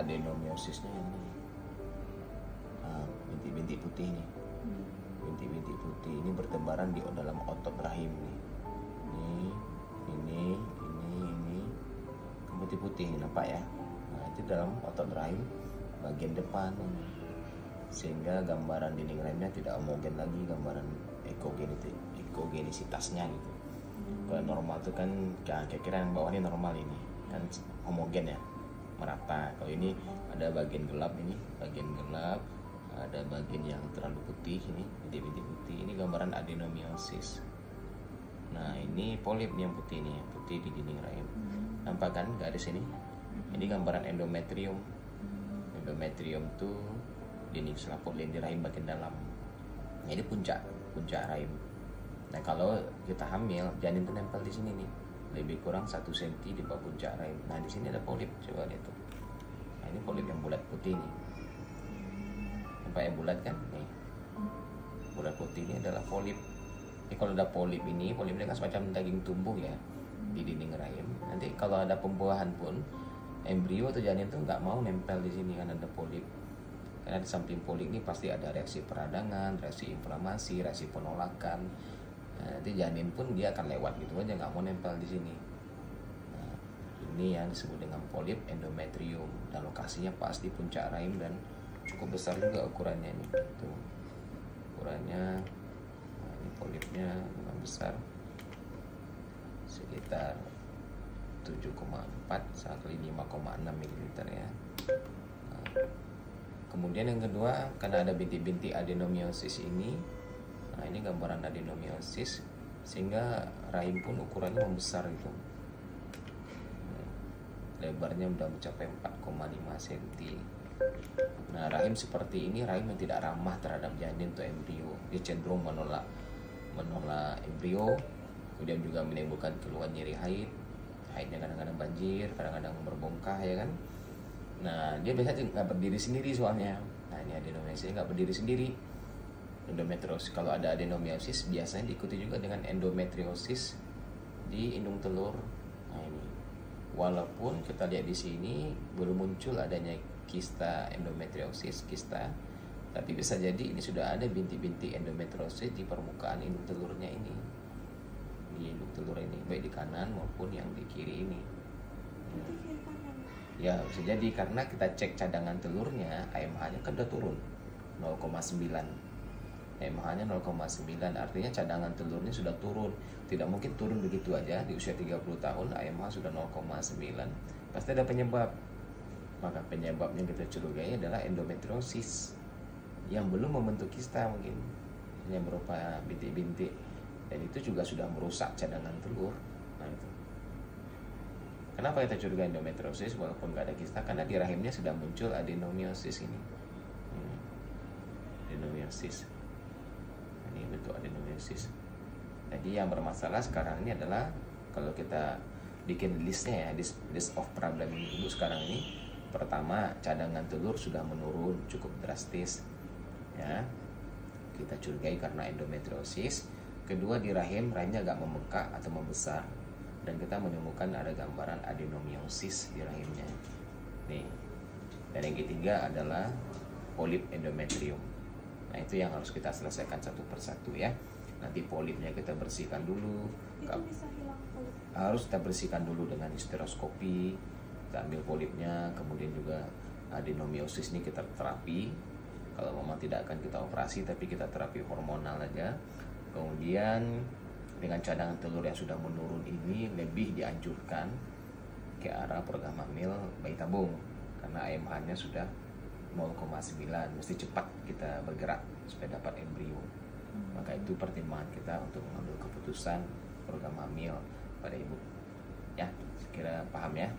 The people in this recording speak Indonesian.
adenomiosisnya ini. Bintik-bintik putih nih. Bintik-bintik putih ini bertebaran di dalam otot rahim nih. Ini putih-putih nampak ya. Nah, itu dalam otot rahim bagian depan ini. Sehingga gambaran dinding rahimnya tidak homogen lagi, gambaran ekogenisitasnya gitu. Kalau normal itu kan kira-kira yang bawah ini normal, ini kan homogen ya, merata. Kalau ini ada bagian gelap, ini bagian gelap, ada bagian yang terlalu putih, ini bintik-bintik putih. Ini gambaran adenomiosis. Nah, ini polip yang putih nih, putih di dinding rahim. Nampak kan garis ini? Ini gambaran endometrium. Endometrium tuh dinding selaput lini rahim bagian dalam. Ini puncak rahim. Nah, kalau kita hamil, janin tuh nempel di sini nih, lebih kurang 1 cm di bawah puncak rahim. Nah, di sini ada polip, coba lihat tuh. Nah, ini polip yang bulat putih nih. Nampak yang bulat kan? Nih, bulat putih ini adalah polip. Jadi kalau ada polip ini kan semacam daging tumbuh ya di dinding rahim. Nanti kalau ada pembuahan pun, embrio atau janin tuh nggak mau nempel di sini kan ada polip. Karena di samping polip ini pasti ada reaksi peradangan, reaksi inflamasi, reaksi penolakan. Nah, nanti janin pun dia akan lewat gitu aja, nggak mau nempel di sini. Nah, ini yang disebut dengan polip endometrium, dan lokasinya pas di puncak rahim dan cukup besar juga ukurannya ini. Tuh, ukurannya, nah, ini polipnya memang besar, sekitar 7,4 kali 5,6 ml ya. Nah, kemudian yang kedua, karena ada bintik-bintik adenomiosis ini, nah ini gambaran adenomiosis, sehingga rahim pun ukurannya membesar gitu. Lebarnya udah mencapai 4,5 cm. Nah, rahim seperti ini rahim yang tidak ramah terhadap janin atau embrio. Dia cenderung menolak embrio, kemudian juga menimbulkan keluhan nyeri haid. Haidnya kadang-kadang banjir, kadang-kadang berbongkah ya kan. Nah, dia biasanya nggak berdiri sendiri soalnya. Nah, ini adenomiosis nggak berdiri sendiri. Endometriosis, kalau ada adenomiosis biasanya diikuti juga dengan endometriosis di indung telur. Nah, ini walaupun kita lihat di sini belum muncul adanya kista endometriosis, tapi bisa jadi ini sudah ada bintik-bintik endometriosis di permukaan indung telurnya ini, di indung telur ini, baik di kanan maupun yang di kiri ini. Ya, bisa jadi karena kita cek cadangan telurnya, AMH-nya kan udah turun 0,9. AMH-nya 0,9, artinya cadangan telurnya sudah turun. Tidak mungkin turun begitu aja di usia 30 tahun, AMH sudah 0,9. Pasti ada penyebab. Maka penyebabnya kita curigai adalah endometriosis yang belum membentuk kista mungkin, yang berupa bintik-bintik. Dan itu juga sudah merusak cadangan telur. Nah, itu. Kenapa kita curiga endometriosis walaupun nggak ada kista? Karena di rahimnya sudah muncul adenomiosis ini. Adenomiosis. Ini bentuk adenomiosis. Jadi yang bermasalah sekarang ini adalah kalau kita bikin listnya ya, list of problem ibu sekarang ini. Pertama, cadangan telur sudah menurun cukup drastis. Ya. Kita curigai karena endometriosis. Kedua, di rahimnya agak membengkak atau membesar. Dan kita menemukan ada gambaran adenomiosis di rahimnya. Nih. Dan yang ketiga adalah polip endometrium. Nah, itu yang harus kita selesaikan satu persatu ya. Nanti polipnya kita bersihkan dulu. Itu bisa hilang polip. Harus kita bersihkan dulu dengan histeroskopi. Kita ambil polipnya, kemudian juga adenomiosis ini kita terapi. Kalau memang tidak akan kita operasi, tapi kita terapi hormonal aja. Kemudian dengan cadangan telur yang sudah menurun ini lebih dianjurkan ke arah program hamil bayi tabung, karena AMH-nya sudah 0,9, mesti cepat kita bergerak supaya dapat embrio. Maka itu pertimbangan kita untuk mengambil keputusan program hamil pada ibu. Ya, kira paham ya.